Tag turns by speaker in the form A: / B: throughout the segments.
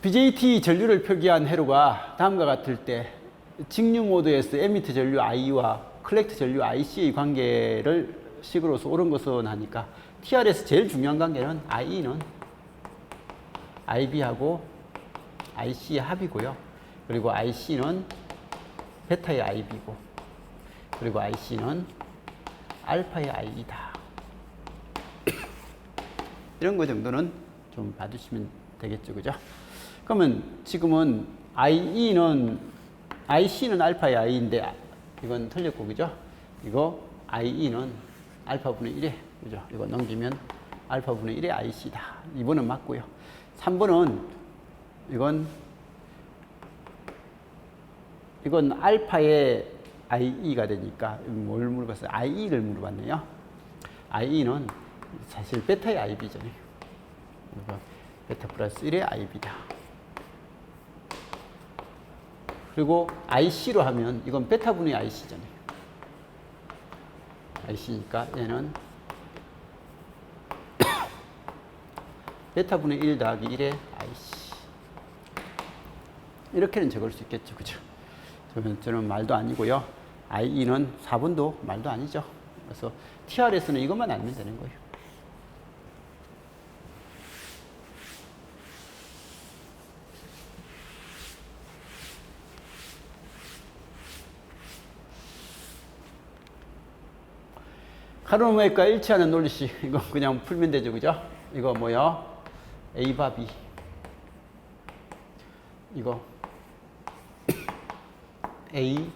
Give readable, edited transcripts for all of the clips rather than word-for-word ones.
A: BJT 전류를 표기한 회로가 다음과 같을 때 직류 모드에서 에미트 전류 I와 컬렉트 전류 IC의 관계를 식으로서 옳은 것은 하니까 TR에서 제일 중요한 관계는 IE는 IB하고 IC의 합이고요. 그리고 IC는 베타의 IB고 그리고 IC는 알파의 IE다. 이런 거 정도는 좀 봐주시면 되겠죠. 그죠? 그러면 지금은 IC는 알파의 I인데 이건 틀렸고, 그죠? 이거 IE는 알파분의 1에, 그죠? 이거 넘기면 알파분의 1의 IC다. 2번은 맞고요. 3번은 이건 알파의 IE가 되니까 뭘 물어봤어요? IE를 물어봤네요. IE는 사실 베타의 IB잖아요. 베타 플러스 1의 IB다. 그리고 IC로 하면 이건 베타분의 IC잖아요. IC니까 얘는 베타분의 1 더하기 1의 IC. 이렇게는 적을 수 있겠죠. 그죠? 저는 말도 아니고요. IE는 4번도 말도 아니죠. 그래서 TR에서는 이것만 알면 되는 거예요. 카르노메과 일치하는 논리식. 이거 그냥 풀면 되죠. 그죠? 이거 뭐요? A바 B. 이거 A,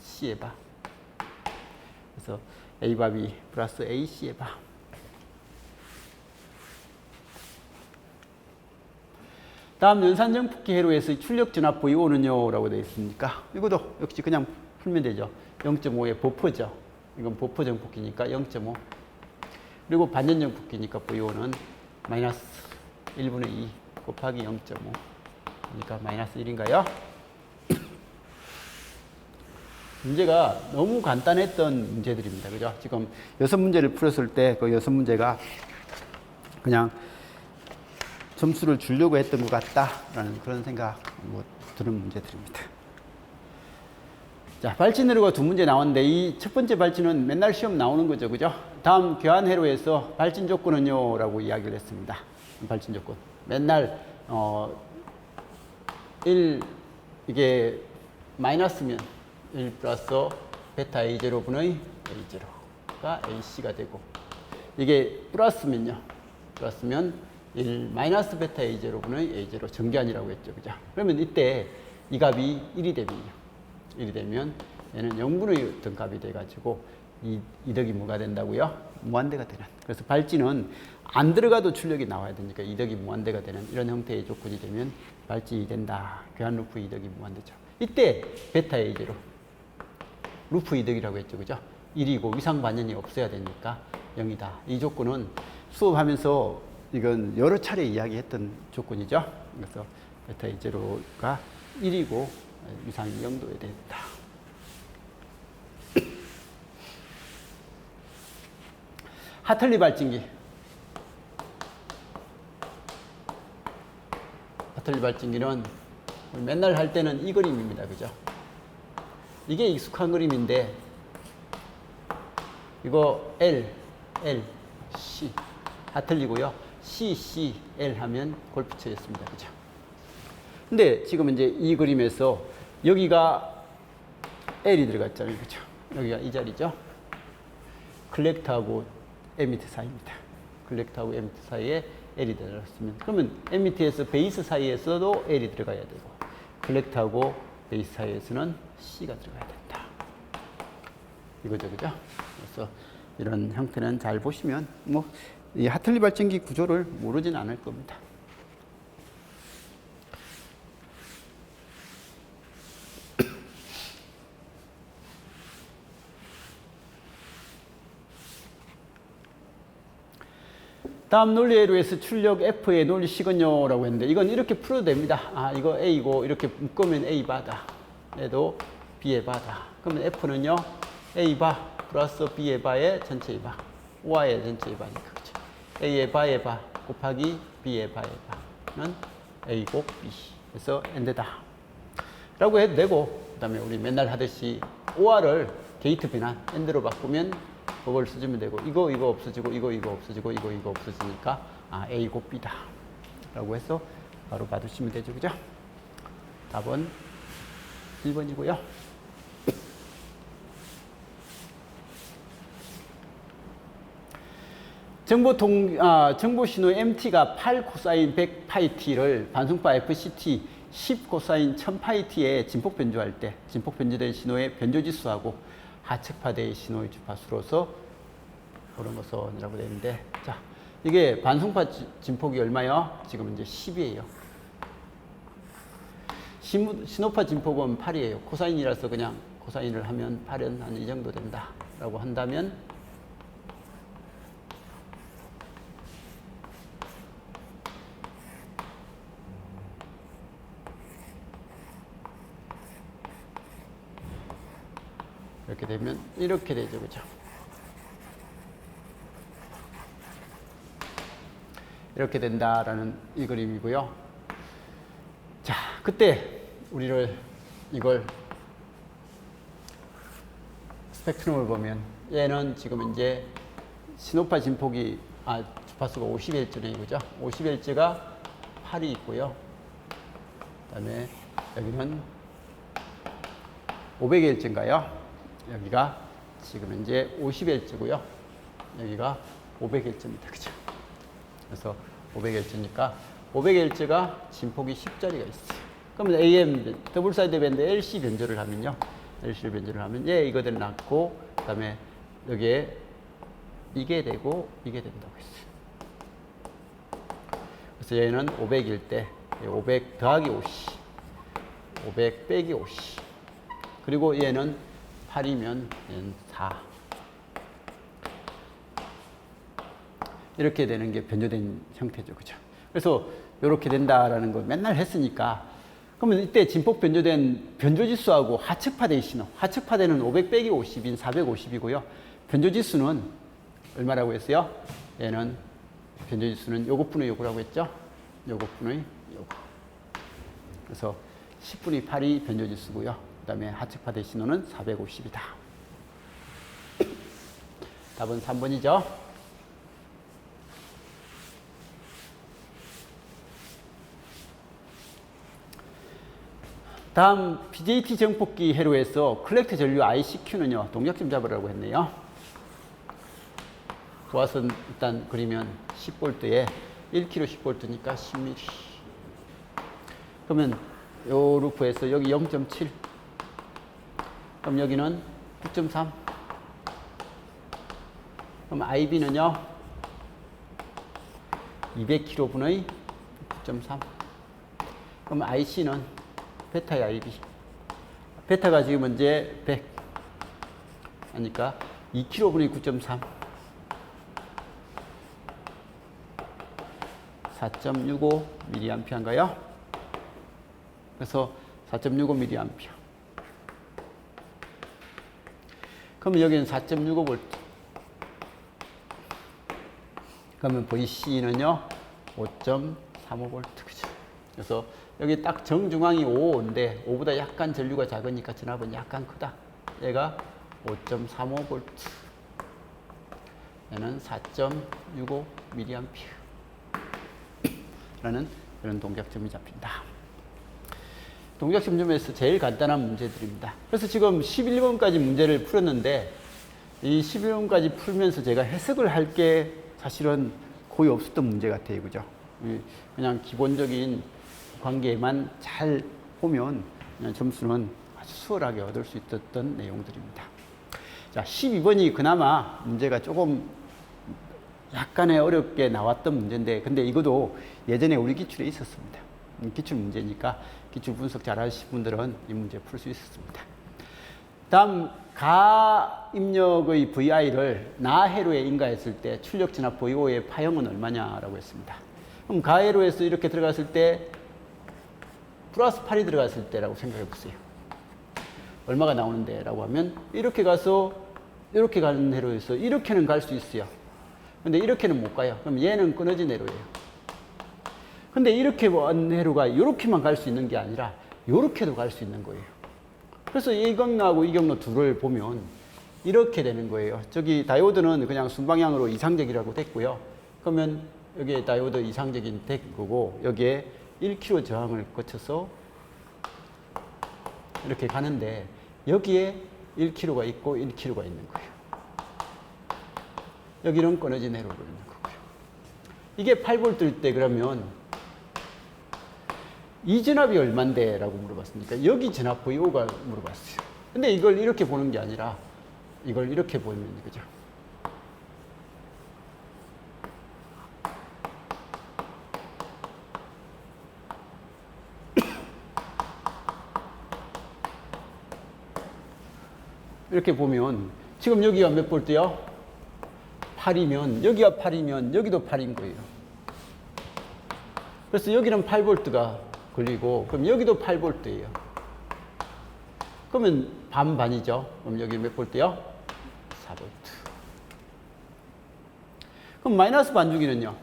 A: C에 봐. 그래서 A바 B 플러스 A, C에 봐. 다음 연산정폭기 회로에서의 출력 진압부 이온은요? 라고 되어 있으니까 이것도 역시 그냥 풀면 되죠. 0.5의 버퍼죠. 이건 버퍼 정폭기니까 0.5. 그리고 반전 정폭기니까 V온은 마이너스 1분의 2 곱하기 0.5. 그러니까 마이너스 1인가요? 문제가 너무 간단했던 문제들입니다. 그죠? 지금 6문제를 풀었을 때 그 6문제가 그냥 점수를 주려고 했던 것 같다라는 그런 생각 드는 문제들입니다. 자, 발진 회로가 2문제 나왔는데 이 첫 번째 발진은 맨날 시험 나오는 거죠. 그죠? 다음 교환 회로에서 발진 조건은요? 라고 이야기를 했습니다. 발진 조건. 맨날 1 이게 마이너스면 1 플러스 베타 A0분의 A0가 AC가 되고 이게 플러스면요. 플러스면 1 마이너스 베타 A0분의 A0 정교환이라고 했죠. 그죠? 그러면 이때 이 값이 1이 되면 얘는 0분의 어떤 값이 돼가지고 이 이덕이 뭐가 된다고요? 무한대가 되는. 그래서 발진은 안 들어가도 출력이 나와야 되니까 이덕이 무한대가 되는 이런 형태의 조건이 되면 발진이 된다. 교환 루프 이덕이 무한대죠. 이때 베타 A0 루프 이덕이라고 했죠. 그죠? 1이고 위상 반연이 없어야 되니까 0이다. 이 조건은 수업하면서 이건 여러 차례 이야기했던 조건이죠. 그래서 베타 A0가 1이고 위상이 0도에 된다. 하틀리 발진기. 하틀리 발진기는 맨날 할 때는 이 그림입니다. 그죠? 이게 익숙한 그림인데 이거 L, C 하틀리고요. C, C, L 하면 골프채였습니다. 그죠? 근데 지금 이제 이 그림에서 여기가 L이 들어갔잖아요. 그죠? 여기가 이 자리죠? 컬렉터하고 에미트 사이입니다. 컬렉터하고 에미트 사이에 L이 들어갔으면 그러면 에미트에서 베이스 사이에서도 L이 들어가야 되고 컬렉터하고 베이스 사이에서는 C가 들어가야 된다. 이거죠. 그죠? 그래서 이런 형태는 잘 보시면 이 하틀리 발전기 구조를 모르진 않을 겁니다. 다음 논리회로에서 출력 F의 논리식은요? 라고 했는데 이건 이렇게 풀어도 됩니다. 아, 이거 A고 이렇게 묶으면 A 바다. 얘도 B의 바다. 그러면 F는요? A 바 플러스 B의 바의 전체의 바. Y의 전체의 바니까. 그렇죠? A의 바의 바 곱하기 B의 바의 바는 A 곱 B. 그래서 AND다. 라고 해도 되고, 그 다음에 우리 맨날 하듯이 OR을 게이트 변환, AND로 바꾸면 그걸 써주면 되고, 이거 없어지고, 이거 없어지고, 이거 없어지니까, A 곱 B다. 라고 해서 바로 봐두시면 되죠. 그죠? 답은 1번이고요. 정보 신호 MT가 8 코사인 100 파이 T를 반송파 FCT 10 코사인 1000 파이 T에 진폭 변조할 때 진폭 변조된 신호의 변조지수하고 하측파대의 신호의 주파수로서 그런 것이라고 되어 있는데, 자, 이게 반송파 진폭이 얼마요? 지금 이제 10이에요. 신호파 진폭은 8이에요. 코사인이라서 그냥 코사인을 하면 8은 한 이 정도 된다. 라고 한다면, 이렇게 되면 이렇게 되죠. 그죠? 이렇게 된다라는 이 그림이고요. 자, 그때 우리를 이걸 스펙트럼을 보면 얘는 지금 이제 신호파 진폭이 주파수가 50H네, 그죠? 50H가 8이 있고요. 그다음에 여기는 500H인가요? 여기가 지금 이제 50H고요. 여기가 500H입니다. 그죠? 그래서 500H니까 500H가 진폭이 10짜리가 있어요. 그러면 AM 더블 사이드 밴드 LC 변조를 하면요. LC 변조를 하면 이거대로 났고, 그다음에 여기에 이게 되고 이게 된다고 했어요. 그래서 얘는 500일 때 500 더하기 5C, 500 빼기 5C. 그리고 얘는 8이면 얘는 4. 이렇게 되는 게 변조된 형태죠. 그죠? 그래서 이렇게 된다라는 걸 맨날 했으니까, 그러면 이때 진폭 변조된 변조지수하고 하측파대의 신호. 하측파대는 500 빼기 50인 450이고요. 변조지수는 얼마라고 했어요? 얘는 변조지수는 요것분의 요거라고 했죠? 요것분의 요거. 그래서 10분의 8이 변조지수고요. 그 다음에 하측파대 신호는 450이다. 답은 3번이죠. 다음 BJT 정폭기 회로에서 컬렉트 전류 ICQ는요, 동작 좀 잡으라고 했네요. 보아선 일단 그리면 10V에 1kg 10V니까 10mm. 그러면 요 루프에서 여기 0.7. 그럼 여기는 9.3. 그럼 IB는요, 200kV의 9.3. 그럼 IC는 베타의 IB. 베타가 지금 이제 100. 하니까 2kV의 9.3. 4.65mA인가요? 그래서 4.65mA. 그러면 여기는 4.65V. 그러면 VC는요, 5.35V. 그죠? 그래서 여기 딱 정중앙이 5인데 5보다 약간 전류가 작으니까 전압은 약간 크다. 얘가 5.35V. 얘는 4.65mA. 라는 그런 동작점이 잡힌다. 동작점 점에서 제일 간단한 문제들입니다. 그래서 지금 11번까지 문제를 풀었는데, 이 11번까지 풀면서 제가 해석을 할 게 사실은 거의 없었던 문제 같아요. 그죠? 그냥 기본적인 관계만 잘 보면 그냥 점수는 아주 수월하게 얻을 수 있었던 내용들입니다. 자, 12번이 그나마 문제가 조금 약간의 어렵게 나왔던 문제인데, 근데 이것도 예전에 우리 기출에 있었습니다. 기출 문제니까 기출 분석 잘 하시는 분들은 이 문제 풀 수 있었습니다. 다음, 가 입력의 VI를 나 회로에 인가했을 때 출력 진압 VO의 파형은 얼마냐라고 했습니다. 그럼 가 회로에서 이렇게 들어갔을 때 플러스 8이 들어갔을 때라고 생각해 보세요. 얼마가 나오는데 라고 하면 이렇게 가서 이렇게 가는 회로에서 이렇게는 갈 수 있어요. 근데 이렇게는 못 가요. 그럼 얘는 끊어진 회로예요. 근데 이렇게 원 회로가 이렇게만 갈 수 있는 게 아니라 이렇게도 갈 수 있는 거예요. 그래서 이 경로하고 이 경로 둘을 보면 이렇게 되는 거예요. 저기 다이오드는 그냥 순방향으로 이상적이라고 됐고요. 그러면 여기에 다이오드 이상적인 된 거고, 여기에 1km 저항을 거쳐서 이렇게 가는데, 여기에 1km가 있고 1km가 있는 거예요. 여기는 끊어진 회로로 있는 거고요. 이게 8V일 때 그러면 이 전압이 얼만데? 라고 물어봤으니까 여기 전압 VO가 물어봤어요. 근데 이걸 이렇게 보는 게 아니라 이걸 이렇게 보면 그죠? 이렇게 보면 지금 여기가 몇 볼트요? 8이면 여기가 8이면 여기도 8인 거예요. 그래서 여기는 8V가 걸리고, 그럼 여기도 8V예요. 그러면 반반이죠. 그럼 여기 몇 볼트요? 4V. 그럼 마이너스 반주기는요?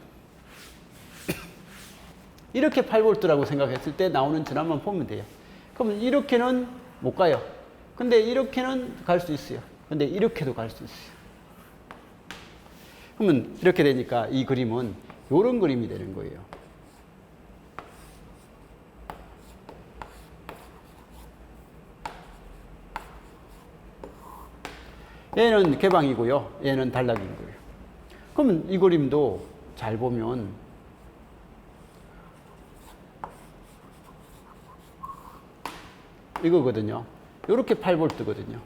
A: 이렇게 8V라고 생각했을 때 나오는 전압만 보면 돼요. 그러면 이렇게는 못 가요. 근데 이렇게는 갈 수 있어요. 근데 이렇게도 갈 수 있어요. 그러면 이렇게 되니까 이 그림은 이런 그림이 되는 거예요. 얘는 개방이고요. 얘는 단락인 거예요. 그러면 이 그림도 잘 보면 이거거든요. 이렇게 8V거든요.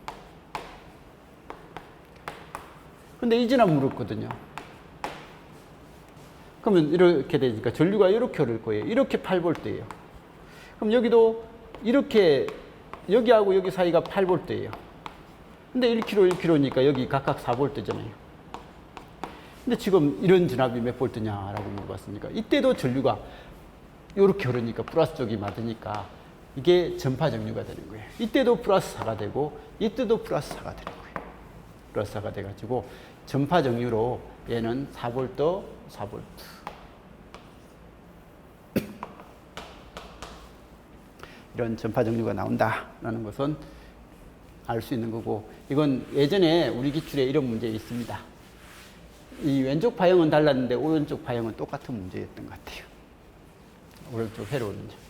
A: 근데 이 전압 물었거든요. 그러면 이렇게 되니까 전류가 이렇게 흐를 거예요. 이렇게 8V예요. 그럼 여기도 이렇게 여기하고 여기 사이가 8V예요. 근데 1km, 1km니까 여기 각각 4V잖아요. 근데 지금 이런 전압이 몇 볼트냐라고 물어봤으니까 이때도 전류가 이렇게 흐르니까 플러스 쪽이 맞으니까 이게 전파 정류가 되는 거예요. 이때도 플러스 4가 되고 이때도 플러스 4가 되는 거예요. 플러스 4가 돼가지고 전파 정류로 얘는 4V, 4V. 이런 전파 정류가 나온다라는 것은 알 수 있는 거고, 이건 예전에 우리 기출에 이런 문제 있습니다. 이 왼쪽 파형은 달랐는데 오른쪽 파형은 똑같은 문제였던 것 같아요. 오른쪽 회로는요.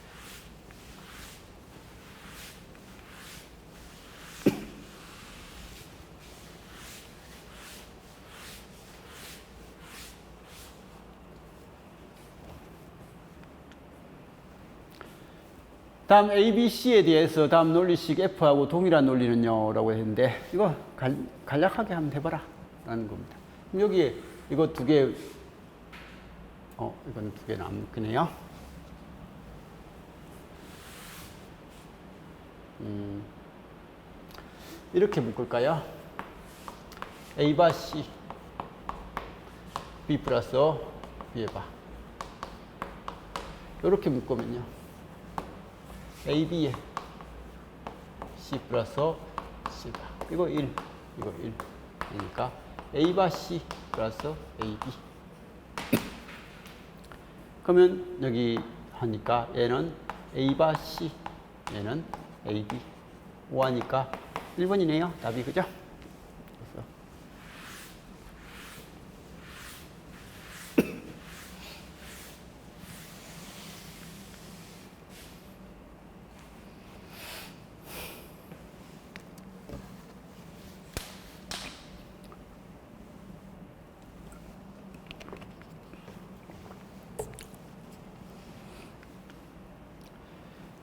A: 다음 ABC에 대해서 다음 논리식 F하고 동일한 논리는요 라고 했는데, 이거 간략하게 한번 해봐라 라는 겁니다. 그럼 여기에 이거 두 개, 이건 두 개 남기네요. 이렇게 묶을까요? A바 C, B 플러스 B에 바. 이렇게 묶으면요. AB에 C 플러스 C가. 이거 1, 이거 1. 그러니까 A바 C 플러스 AB. 그러면 여기 하니까 얘는 A바 C, 얘는 AB. 5 하니까 1번이네요. 답이, 그죠? 그래서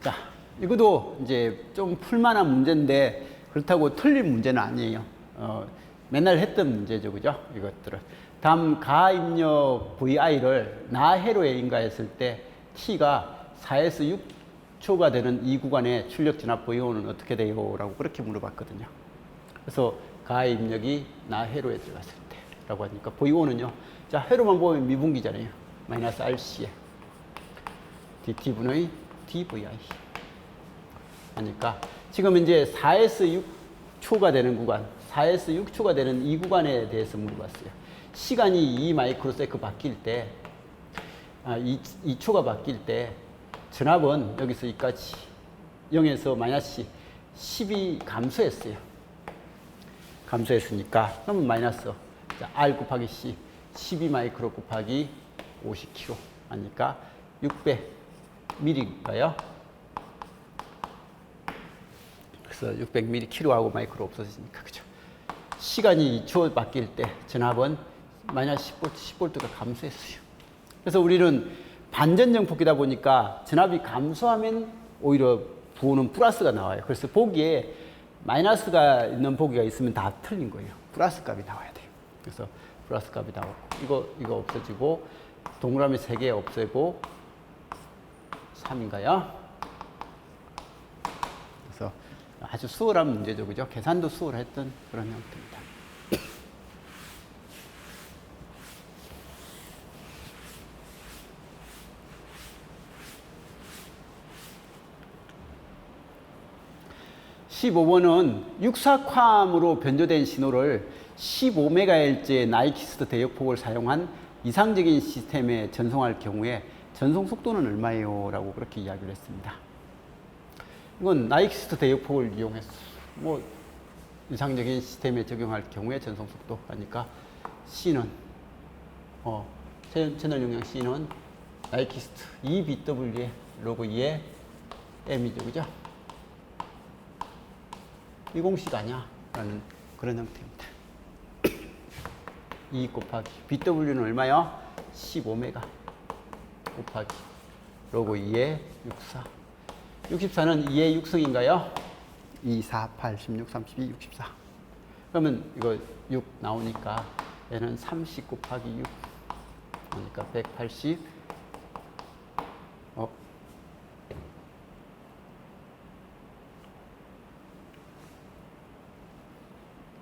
A: 자, 이것도 이제 좀 풀만한 문제인데 그렇다고 틀린 문제는 아니에요. 맨날 했던 문제죠, 그죠? 이것들은. 다음 가 입력 VI를 나회로에 인가했을 때 T가 4에서 6초가 되는 이 구간의 출력 전압 VO는 어떻게 돼요? 라고 그렇게 물어봤거든요. 그래서 가 입력이 나회로에 들어갔을 때 라고 하니까 VO는요, 자, 회로만 보면 미분기잖아요. 마이너스 RC에 DT분의 DVI 하니까 지금 이제 4에서 6초가 되는 구간, 4에서 6초가 되는 이 구간에 대해서 물어봤어요. 시간이 2 마이크로세컨드 바뀔 때 2초가 바뀔 때 전압은 여기서 여기까지 0에서 마이너스 10이 감소했어요. 감소했으니까 그러면 마이너스 자, R 곱하기 C 12 마이크로 곱하기 50kg 하니까 600ml인가요? 그래서 600ml 킬로하고 마이크로 없어지니까 그죠? 시간이 2초 바뀔 때 전압은 마이너스 10V가 감소했어요. 그래서 우리는 반전정 폭이다 보니까 전압이 감소하면 오히려 부호는 플러스가 나와요. 그래서 보기에 마이너스가 있는 보기가 있으면 다 틀린 거예요. 플러스 값이 나와야 돼요. 그래서 플러스 값이 나오고 이거 없어지고 동그라미 3개 없애고 3인가요? 그래서 아주 수월한 문제죠. 그죠? 계산도 수월했던 그런 형태입니다. (15번은) 육삭화암으로 변조된 신호를 15MHz의 나이키스트 대역폭을 사용한 이상적인 시스템에 전송할 경우에 전송 속도는 얼마예요? 라고 그렇게 이야기를 했습니다. 이건 나이키스트 대역폭을 이용해서 뭐 이상적인 시스템에 적용할 경우에 전송 속도 하니까 C는 채널 용량 C는 나이키스트 2BW의 로그 2의 M이죠. 그죠? 이 공식 아니야? 라는 그런 형태입니다. 2 곱하기 BW는 얼마요? 15메가 곱하기 로그 2의 64. 64는 2의 6승인가요? 2, 4, 8, 16, 32, 64. 그러면 이거 6 나오니까 얘는 30 곱하기 6. 그러니까 180.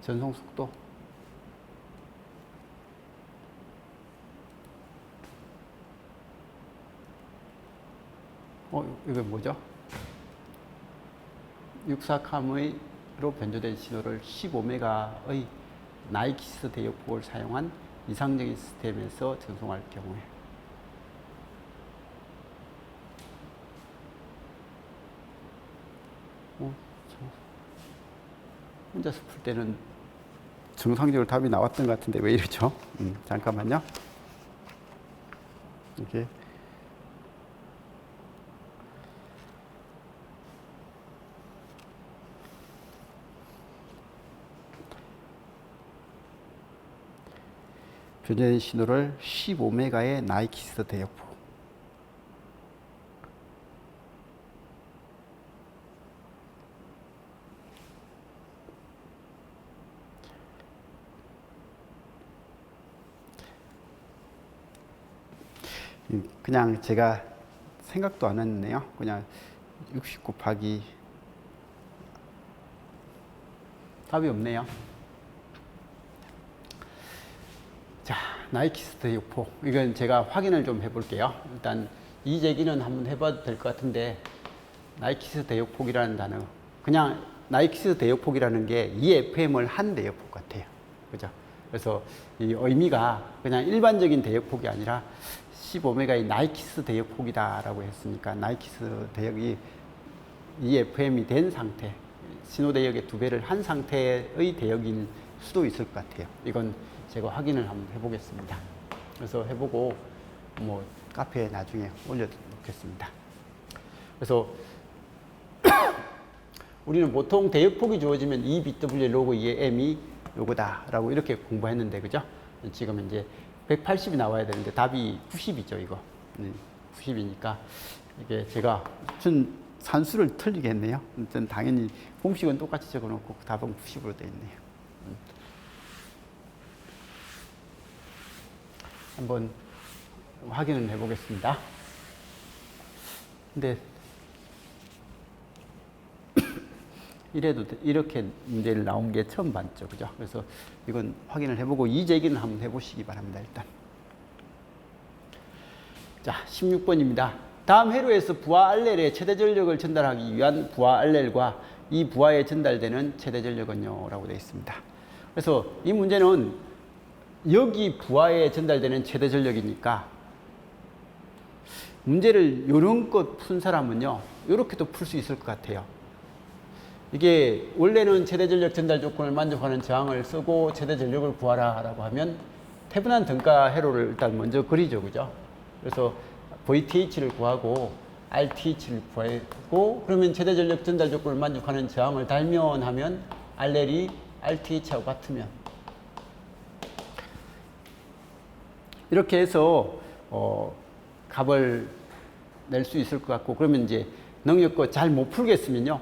A: 전송 속도. 이거 뭐죠? 육삭함으로 변조된 신호를 15메가의 나이키스 대역폭을 사용한 이상적인 시스템에서 전송할 경우에 혼자서 풀 때는 정상적으로 답이 나왔던 것 같은데 왜 이러죠? 잠깐만요. 이렇게 변조된 신호를 15메가의 나이키스 대역폭. 그냥 제가 생각도 안 했네요. 그냥 60 곱하기 답이 없네요. 자, 나이키스 대역폭. 이건 제가 확인을 좀 해볼게요. 일단 이 제기는 한번 해봐도 될 것 같은데 나이키스 대역폭이라는 단어 그냥 나이키스 대역폭이라는 게 EFM을 한 대역폭 같아요. 그죠? 그래서 이 의미가 그냥 일반적인 대역폭이 아니라 15메가의 나이키스 대역폭이다라고 했으니까 나이키스 대역이 EFM이 된 상태, 신호 대역의 2배를 한 상태의 대역일 수도 있을 것 같아요. 이건 제가 확인을 한번 해보겠습니다. 그래서 해보고 뭐 카페에 나중에 올려놓겠습니다. 그래서 우리는 보통 대역폭이 주어지면 2BW 로그 2의 M이 요거다라고 이렇게 공부했는데 그죠? 지금 이제 180이 나와야 되는데 답이 90이죠, 이거. 90이니까 이게 제가 준 산수를 틀리게 했네요. 전 당연히 공식은 똑같이 적어놓고 답은 90으로 되어 있네요. 한번 확인을 해보겠습니다. 근데 이렇게 문제를 나온 게 처음 봤죠. 그죠? 그래서 이건 확인을 해보고 이 제기는 한번 해보시기 바랍니다. 일단. 자, 16번입니다. 다음 회로에서 부하 알렐에 최대 전력을 전달하기 위한 부하 알렐과 이 부하에 전달되는 최대 전력은요? 라고 되어 있습니다. 그래서 이 문제는 여기 부하에 전달되는 최대 전력이니까 문제를 요령껏 푼 사람은요, 요렇게도 풀 수 있을 것 같아요. 이게 원래는 최대 전력 전달 조건을 만족하는 저항을 쓰고 최대 전력을 구하라 라고 하면 태분한 등가 회로를 일단 먼저 그리죠. 그죠? 그래서 VTH를 구하고 RTH를 구하고 그러면 최대 전력 전달 조건을 만족하는 저항을 달면 하면 RL이 RTH하고 같으면 이렇게 해서 값을 낼 수 있을 것 같고 그러면 이제 능력껏 잘 못 풀겠으면요.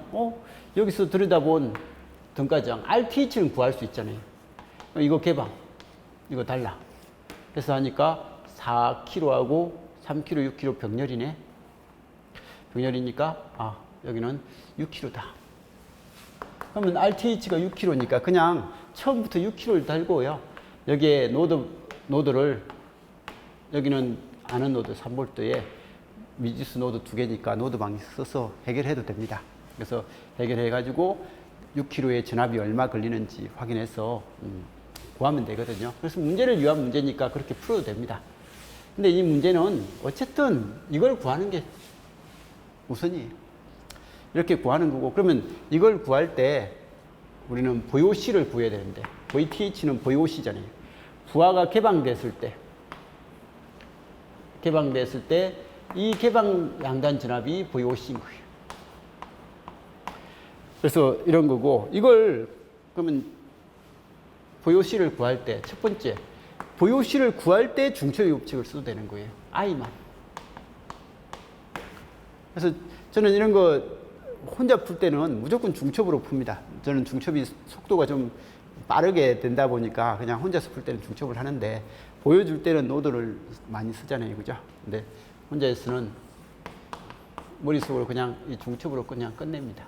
A: 여기서 들여다본 등가저항 RTH는 구할 수 있잖아요. 이거 개방, 이거 달라. 그래서 하니까 4kg하고 3kg, 6kg 병렬이네. 병렬이니까 여기는 6kg다. 그러면 RTH가 6kg니까 그냥 처음부터 6kg를 달고요. 여기에 노드를 여기는 아는 노드 3V에 미지수 노드 2개니까 노드방 써서 해결해도 됩니다. 그래서 해결해가지고 6kg의 전압이 얼마 걸리는지 확인해서 구하면 되거든요. 그래서 문제를 위한 문제니까 그렇게 풀어도 됩니다. 근데 이 문제는 어쨌든 이걸 구하는 게 우선이에요. 이렇게 구하는 거고 그러면 이걸 구할 때 우리는 VOC를 구해야 되는데 VTH는 VOC잖아요. 부하가 개방됐을 때 이 개방 양단 전압이 VOC인 거예요. 그래서 이런 거고 이걸 그러면 VOC를 구할 때 첫 번째 VOC를 구할 때 중첩의 법칙을 써도 되는 거예요. I만. 그래서 저는 이런 거 혼자 풀 때는 무조건 중첩으로 풉니다. 저는 중첩이 속도가 좀 빠르게 된다 보니까 그냥 혼자서 풀 때는 중첩을 하는데 보여줄 때는 노드를 많이 쓰잖아요. 그죠? 근데 혼자서는 머릿속으로 그냥 이 중첩으로 그냥 끝냅니다.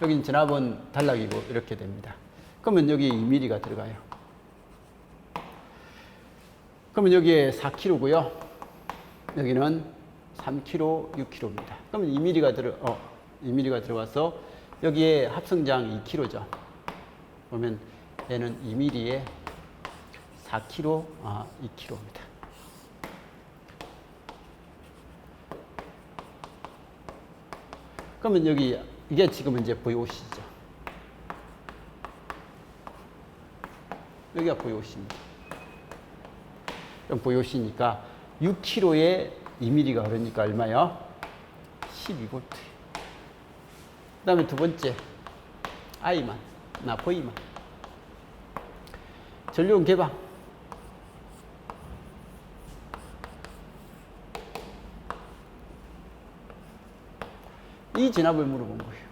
A: 여긴 전압은 단락이고 이렇게 됩니다. 그러면 여기 2mm가 들어가요. 그러면 여기에 4kg고요. 여기는 3kg, 6kg입니다. 그러면 2mm가 들어가서 여기에 합성장 2kg죠. 그러면 얘는 2mm에 4kg, 2kg입니다. 그러면 이게 지금 이제 VOC죠. 여기가 VOC입니다. 그럼 VOC니까 6kg에 2mm가 흐르니까 얼마요? 12V. 그 다음에 두 번째, V만. 전류원 개방. 이 전압을 물어본 거예요.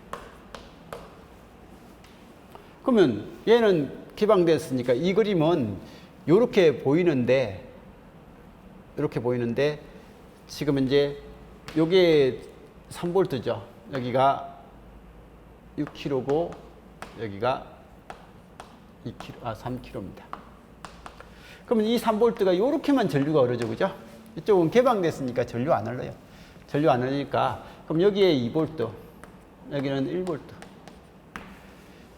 A: 그러면 얘는 개방됐으니까 이 그림은 이렇게 보이는데 지금 이제 요게 3V죠. 여기가 6kg고 여기가 3kg입니다. 그러면 이 3V가 이렇게만 전류가 흐르죠. 그죠? 이쪽은 개방됐으니까 전류 안 흘러요. 전류 안 흘리니까 그럼 여기에 2V, 여기는 1V.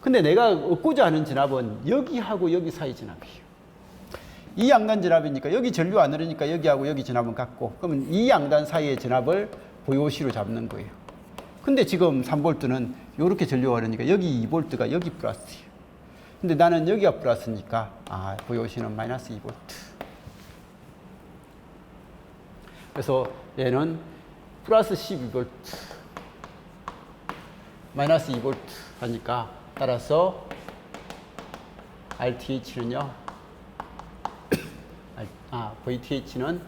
A: 근데 내가 얻고자 하는 전압은 여기하고 여기 사이 전압이에요. 이 양단 전압이니까 여기 전류 안 흐르니까 여기하고 여기 전압은 같고 그러면 이 양단 사이의 전압을 VOC로 잡는 거예요. 근데 지금 3V는 이렇게 전류가 흐르니까 여기 2V가 여기 플러스예요. 근데 나는 여기가 플러스니까 VOC는 마이너스 2V. 그래서 얘는 플러스 12V 마이너스 2V 하니까 따라서 RTH는요 VTH는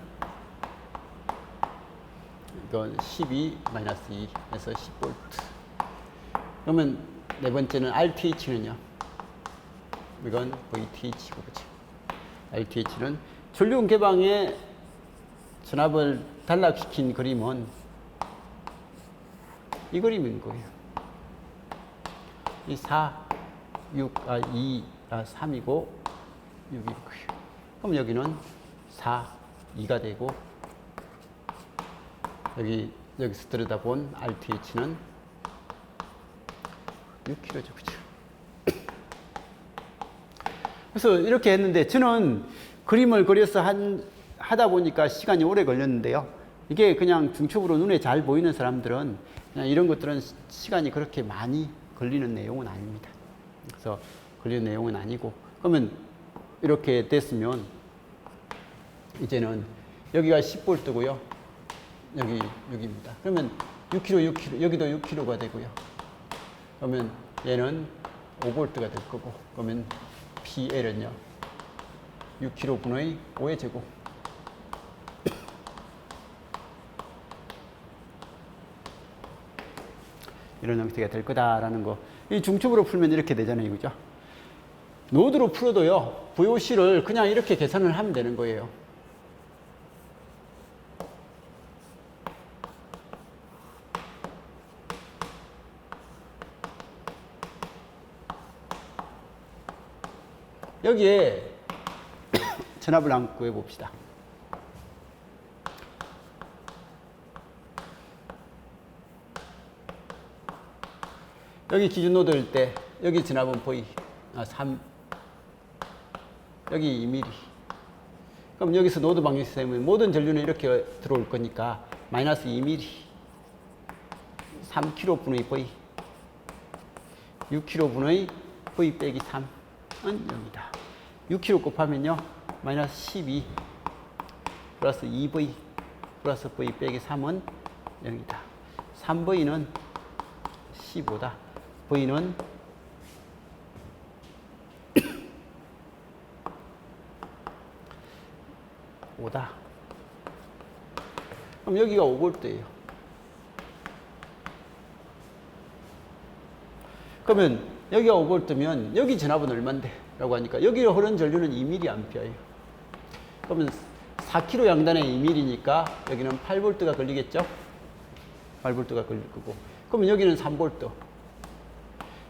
A: 이건 12 마이너스 2에서 10V. 그러면 네 번째는 RTH는요 이건 VTH고 그렇죠. RTH는 전류원 개방에 전압을 단락시킨 그림은 이 그림인 거예요. 이 3이고 6일 거예요. 그럼 여기는 2가 되고 여기서 들여다본 RTH는 6kg죠. 그죠? 그래서 이렇게 했는데 저는 그림을 그려서 하다 보니까 시간이 오래 걸렸는데요. 이게 그냥 중첩으로 눈에 잘 보이는 사람들은 그냥 이런 것들은 시간이 그렇게 많이 걸리는 내용은 아닙니다. 그래서 걸리는 내용은 아니고, 그러면 이렇게 됐으면 이제는 여기가 10V고요. 여기 6입니다. 그러면 6kg, 6kg, 여기도 6kg가 되고요. 그러면 얘는 5V가 될 거고, 그러면 PL은요, 6kg분의 5의 제곱. 이런 형태가 될 거다라는 거. 이 중첩으로 풀면 이렇게 되잖아요. 그죠? 노드로 풀어도요, VOC를 그냥 이렇게 계산을 하면 되는 거예요. 여기에 전압을 한번 구해 봅시다. 여기 기준 노드일 때 여기 전압은 V 3, 여기 2mm. 그럼 여기서 노드 방정 시스템은 모든 전류는 이렇게 들어올 거니까 마이너스 2mm, 3kg 분의 V, 6kg 분의 V 빼기 3은 0이다. 6kg 곱하면요, 마이너스 12 플러스 2V 플러스 V 빼기 3은 0이다. 3V는 15다. V는 5다. 그럼 여기가 5V예요. 그러면 여기가 5V면 여기 전압은 얼만데? 라고 하니까 여기로 흐르는 전류는 2mA예요. 그러면 4kg 양단에 2mm니까 여기는 8V가 걸리겠죠? 8V가 걸릴 거고. 그러면 여기는 3V.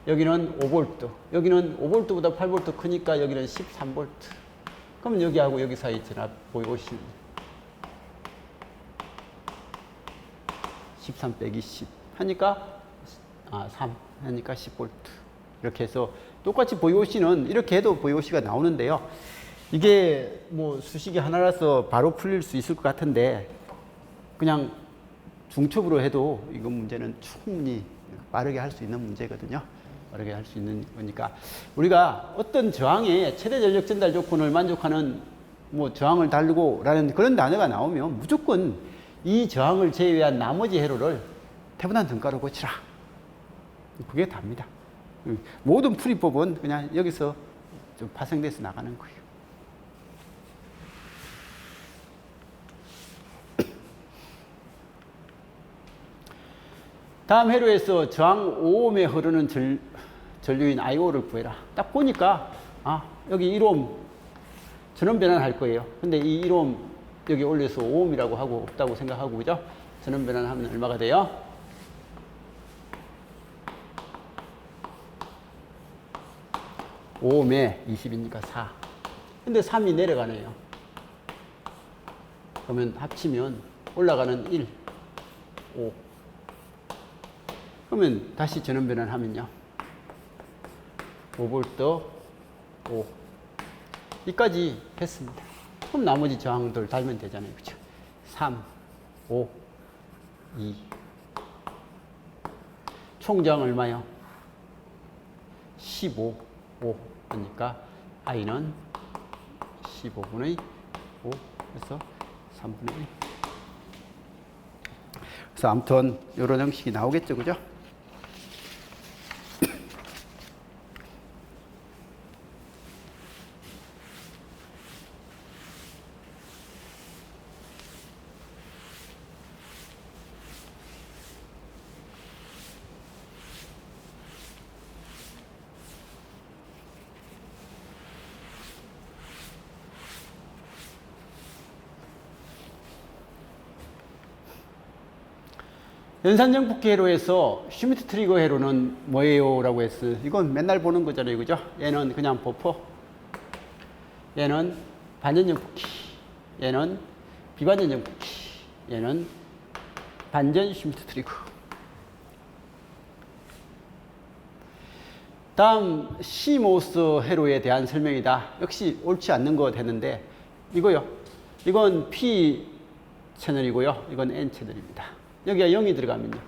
A: 여기는 5V. 여기는 5V보다 8V 크니까 여기는 13V. 그러면 여기하고 여기 사이 전압 보이시면 13 빼기 10 하니까 3 하니까 10V. 이렇게 해서 똑같이 VOC는 이렇게 해도 VOC가 나오는데요. 이게 뭐 수식이 하나라서 바로 풀릴 수 있을 것 같은데 그냥 중첩으로 해도 이건 문제는 충분히 빠르게 할 수 있는 문제거든요. 빠르게 할 수 있는 거니까 우리가 어떤 저항의 최대 전력 전달 조건을 만족하는 뭐 저항을 다루고라는 그런 단어가 나오면 무조건 이 저항을 제외한 나머지 회로를 태분한 등가로 고치라. 그게 답니다. 모든 풀이법은 그냥 여기서 좀 파생돼서 나가는 거예요. 다음 회로에서 저항 5ohm에 흐르는 전류인 I5를 구해라. 딱 보니까 여기 1ohm 전원 변환할 거예요. 근데 이 1ohm 여기 올려서 5ohm이라고 하고 없다고 생각하고, 그죠? 전원 변환하면 얼마가 돼요? 5ohm에 20이니까 4. 근데 3이 내려가네요. 그러면 합치면 올라가는 1, 5. 그러면 다시 전원 변환하면요. 5V, 5. 여기까지 했습니다. 그럼 나머지 저항들 달면 되잖아요. 그죠? 3, 5, 2. 총저항 얼마요? 15, 5. 그러니까 I는 15분의 5. 그래서 3분의 1. 그래서 아무튼 이런 형식이 나오겠죠. 그죠? 연산정폭기 회로에서 슈미트 트리거 회로는 뭐예요? 라고 했어요. 이건 맨날 보는 거잖아요. 그죠? 얘는 그냥 버퍼. 얘는 반전정폭기. 얘는 비반전정폭기. 얘는 반전 슈미트 트리거. 다음 시모스 회로에 대한 설명이다. 역시 옳지 않는 거 되는데 이거요. 이건 P 채널이고요. 이건 N 채널입니다. 여기가 0이 들어가면요.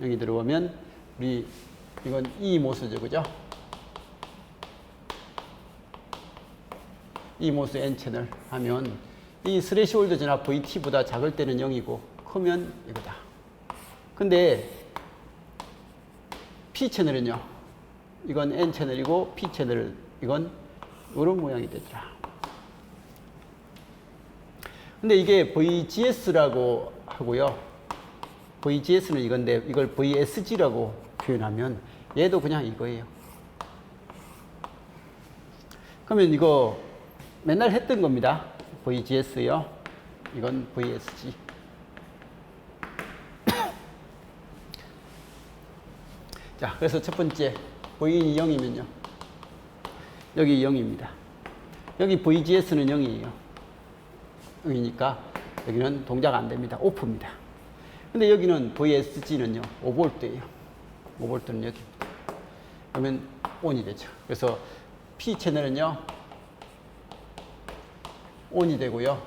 A: 0이 들어오면 우리 이건 E 모수죠. 그죠? E 모수 N 채널 하면 이 스레시홀드 전압 VT보다 작을 때는 0이고 크면 이거다. 근데 P 채널은요. 이건 N 채널이고 P 채널 이건 이런 모양이 되더라. 근데 이게 VGS라고 하고요. VGS는 이건데 이걸 VSG라고 표현하면 얘도 그냥 이거예요. 그러면 이거 맨날 했던 겁니다. VGS요. 이건 VSG. 자, 그래서 첫 번째 V인이 0이면요. 여기 0입니다. 여기 VGS는 0이에요. 0이니까 여기는 동작 안 됩니다. 오프입니다. 근데 여기는 VSG는요. 5V예요. 5V는 여기입니다. 그러면 ON이 되죠. 그래서 P 채널은요. ON이 되고요.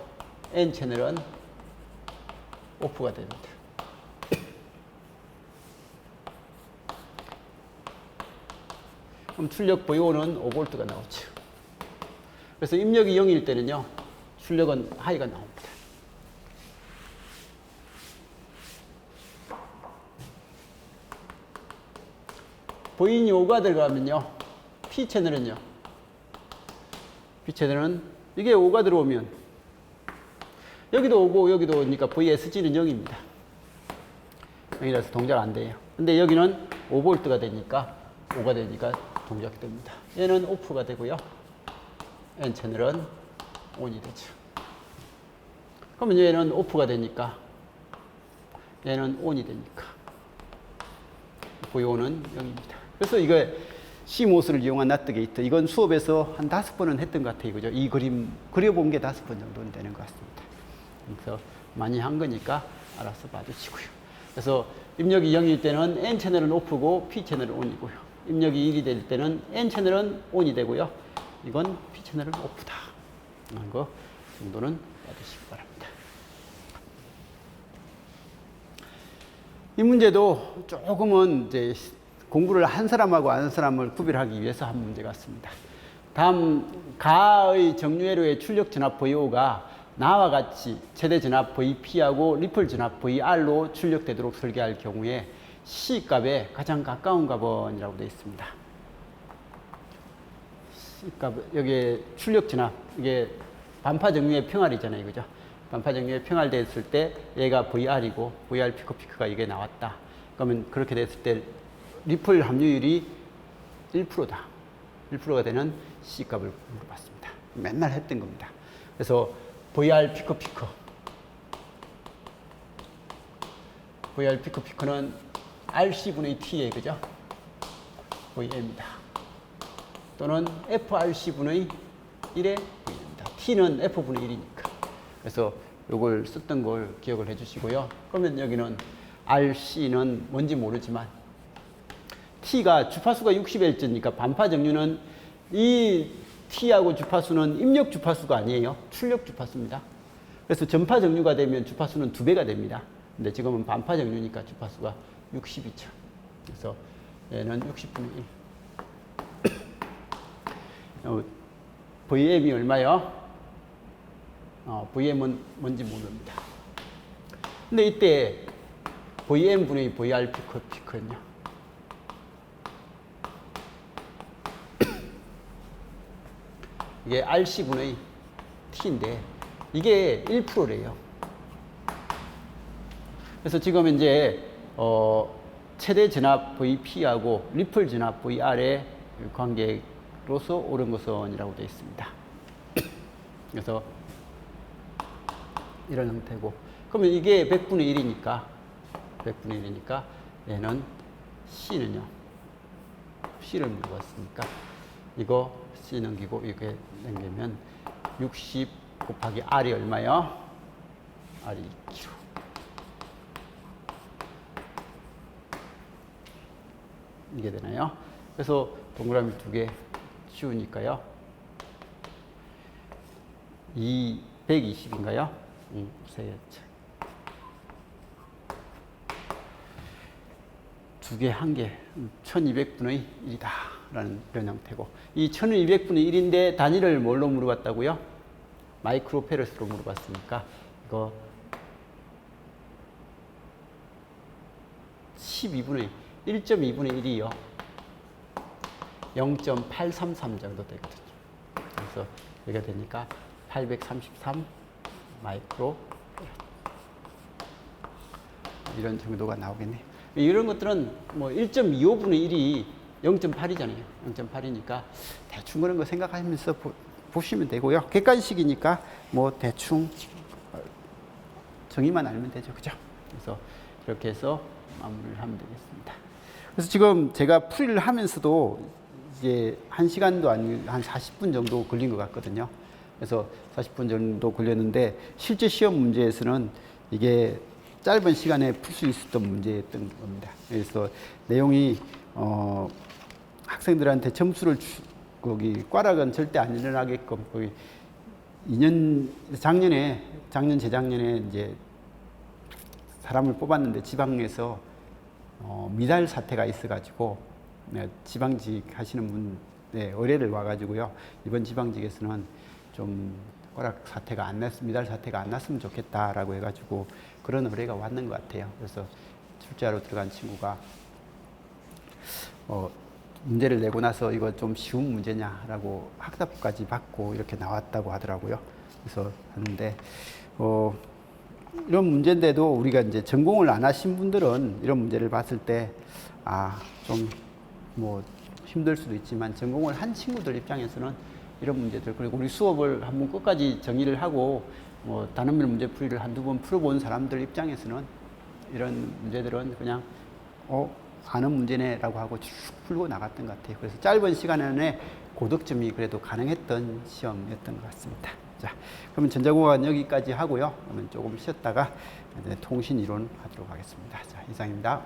A: N 채널은 오프가 됩니다. 그럼 출력 VO는 5V가 나오죠. 그래서 입력이 0일 때는요. 출력은 하이가 나옵니다. V인이 5가 들어가면요. P 채널은요. P 채널은 이게 5가 들어오면 여기도 5고 여기도 오니까 VSG는 0입니다. 0이라서 동작 안 돼요. 근데 여기는 5V가 되니까 5가 되니까 동작이 됩니다. 얘는 오프가 되고요. N 채널은 ON이 되죠. 그러면 얘는 오프가 되니까 얘는 ON이 되니까 VO는 0입니다. 그래서 이거 CMOS를 이용한 나트 게이트 이건 수업에서 한 5번은 했던 것 같아요. 그죠? 이 그림 그려본 게 5번 정도는 되는 것 같습니다. 그래서 많이 한 거니까 알아서 봐주시고요. 그래서 입력이 0일 때는 N 채널은 오프고 P 채널은 ON이고요. 입력이 1이 될 때는 N 채널은 ON이 되고요. 이건 P 채널은 오프다. 이런 거 정도는 봐주시기 바랍니다. 이 문제도 조금은 이제 공부를 한 사람하고 안 한 사람을 구별하기 위해서 한 문제 같습니다. 다음 가의 정류회로의 출력 전압 VO가 나와 같이 최대 전압 VP하고 리플 전압 VR로 출력되도록 설계할 경우에 C 값에 가장 가까운 값은이라고 되어 있습니다. C 값 여기에 출력 전압 이게 반파 정류의 평활이잖아요, 그죠? 반파 정류의 평활됐을 때 얘가 VR이고 VR 피코피크가 이게 나왔다. 그러면 그렇게 됐을 때 리플 함유율이 1%다. 1%가 되는 C 값을 물어봤습니다. 맨날 했던 겁니다. 그래서 VR 피코피크. VR 피코피크는 RC분의 T에 그죠? VM입니다. 또는 FRC분의 1의 VM입니다. T는 F분의 1이니까. 그래서 요걸 썼던 걸 기억을 해 주시고요. 그러면 여기는 RC는 뭔지 모르지만 T가 주파수가 60Hz니까 반파 정류는 이 T하고 주파수는 입력 주파수가 아니에요. 출력 주파수입니다. 그래서 전파 정류가 되면 주파수는 2배가 됩니다. 근데 지금은 반파 정류니까 주파수가 60이죠. 그래서 얘는 60분의 1. VM이 얼마요? VM은 뭔지 모릅니다. 근데 이때 VM분의 VR 피크는요. 이게 RC분의 T인데 이게 1%래요. 그래서 지금 이제 최대 전압 VP하고 리플 전압 VR의 관계로서 옳은 것은이라고 되어 있습니다. 그래서 이런 형태고 그러면 이게 100분의 1이니까 얘는 C는요. C를 물어봤으니까 이거 C 넘기고 이게 넘기면 60 곱하기 R이 얼마요? R이 2kg. 이게 되나요? 그래서 동그라미 2개 치우니까요. 120인가요? 두 개, 한 개, 1200분의 1이다. 라는 이런 형태고. 이 1200분의 1인데 단위를 뭘로 물어봤다고요? 마이크로페르스로 물어봤으니까, 이거 12분의 1.2분의 1이요. 0.833 정도 되거든요. 그래서 여기가 되니까 833 마이크로 이런 정도가 나오겠네요. 이런 것들은 뭐 1.25분의 1이 0.8이잖아요. 0.8이니까 대충 그런 거 생각하면서 보시면 되고요. 객관식이니까 뭐 대충 정의만 알면 되죠. 그죠? 그래서 이렇게 해서 마무리를 하면 되겠습니다. 그래서 지금 제가 풀이를 하면서도 이게 1시간도 아니고 한 40분 정도 걸린 것 같거든요. 그래서 40분 정도 걸렸는데 실제 시험 문제에서는 이게 짧은 시간에 풀 수 있었던 문제였던 겁니다. 그래서 내용이 학생들한테 점수를 거기 꽈락은 절대 안 일어나게끔 거기 작년 재작년에 이제 사람을 뽑았는데 지방에서 미달 사태가 있어가지고 지방직 하시는 분의 의뢰를 와가지고요. 이번 지방직에서는 좀 꽈락 사태가 안 났으면 미달 사태가 안 났으면 좋겠다라고 해가지고 그런 의뢰가 왔는 것 같아요. 그래서 출제하러 들어간 친구가 문제를 내고 나서 이거 좀 쉬운 문제냐라고 학답까지 받고 이렇게 나왔다고 하더라고요. 그래서 하는데 이런 문제인데도 우리가 이제 전공을 안 하신 분들은 이런 문제를 봤을 때 좀 뭐 힘들 수도 있지만 전공을 한 친구들 입장에서는 이런 문제들, 그리고 우리 수업을 한번 끝까지 정의를 하고 뭐 단원별 문제 풀이를 한두 번 풀어본 사람들 입장에서는 이런 문제들은 그냥 아는 문제네라고 하고 쭉 풀고 나갔던 것 같아요. 그래서 짧은 시간 안에 고득점이 그래도 가능했던 시험이었던 것 같습니다. 자, 그러면 전자공학은 여기까지 하고요. 그러면 조금 쉬었다가 통신이론 하도록 하겠습니다. 자, 이상입니다.